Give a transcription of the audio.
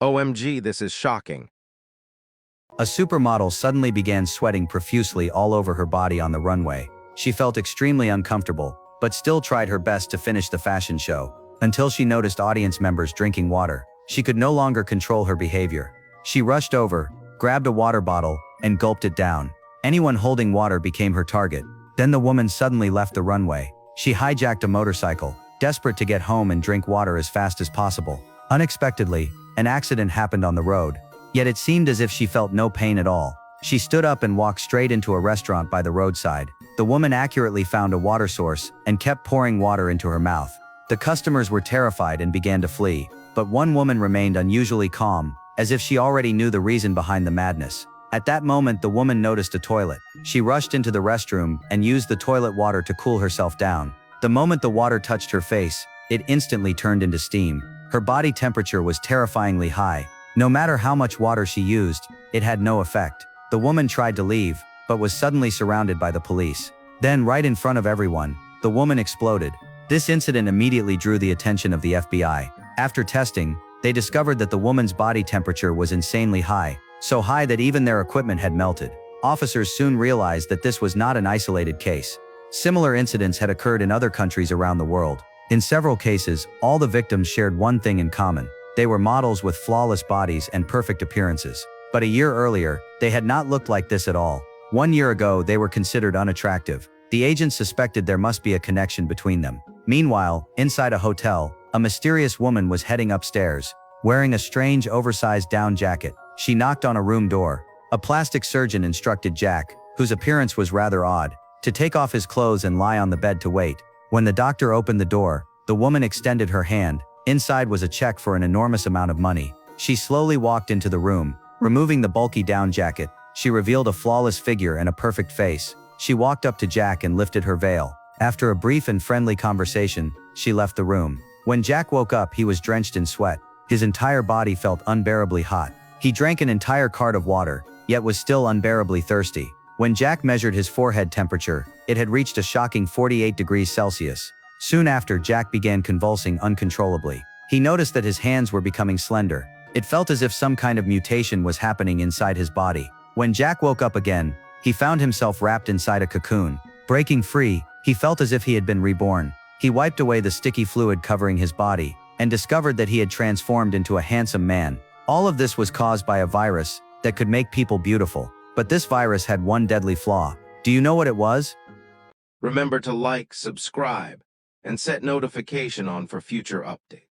OMG, this is shocking. A supermodel suddenly began sweating profusely all over her body on the runway. She felt extremely uncomfortable, but still tried her best to finish the fashion show, until she noticed audience members drinking water. She could no longer control her behavior. She rushed over, grabbed a water bottle, and gulped it down. Anyone holding water became her target. Then the woman suddenly left the runway. She hijacked a motorcycle, desperate to get home and drink water as fast as possible. Unexpectedly, an accident happened on the road. Yet it seemed as if she felt no pain at all. She stood up and walked straight into a restaurant by the roadside. The woman accurately found a water source and kept pouring water into her mouth. The customers were terrified and began to flee, but one woman remained unusually calm, as if she already knew the reason behind the madness. At that moment, the woman noticed a toilet. She rushed into the restroom and used the toilet water to cool herself down. The moment the water touched her face, it instantly turned into steam. Her body temperature was terrifyingly high. No matter how much water she used, it had no effect. The woman tried to leave, but was suddenly surrounded by the police. Then, right in front of everyone, the woman exploded. This incident immediately drew the attention of the FBI. After testing, they discovered that the woman's body temperature was insanely high, so high that even their equipment had melted. Officers soon realized that this was not an isolated case. Similar incidents had occurred in other countries around the world. In several cases, all the victims shared one thing in common. They were models with flawless bodies and perfect appearances. But a year earlier, they had not looked like this at all. 1 year ago, they were considered unattractive. The agents suspected there must be a connection between them. Meanwhile, inside a hotel, a mysterious woman was heading upstairs, wearing a strange oversized down jacket. She knocked on a room door. A plastic surgeon instructed Jack, whose appearance was rather odd, to take off his clothes and lie on the bed to wait. When the doctor opened the door, the woman extended her hand. Inside was a check for an enormous amount of money. She slowly walked into the room. Removing the bulky down jacket, she revealed a flawless figure and a perfect face. She walked up to Jack and lifted her veil. After a brief and friendly conversation, she left the room. When Jack woke up, he was drenched in sweat. His entire body felt unbearably hot. He drank an entire cart of water, yet was still unbearably thirsty. When Jack measured his forehead temperature, it had reached a shocking 48 degrees Celsius. Soon after, Jack began convulsing uncontrollably. He noticed that his hands were becoming slender. It felt as if some kind of mutation was happening inside his body. When Jack woke up again, he found himself wrapped inside a cocoon. Breaking free, he felt as if he had been reborn. He wiped away the sticky fluid covering his body, and discovered that he had transformed into a handsome man. All of this was caused by a virus that could make people beautiful. But this virus had one deadly flaw. Do you know what it was? Remember to like, subscribe, and set notification on for future updates.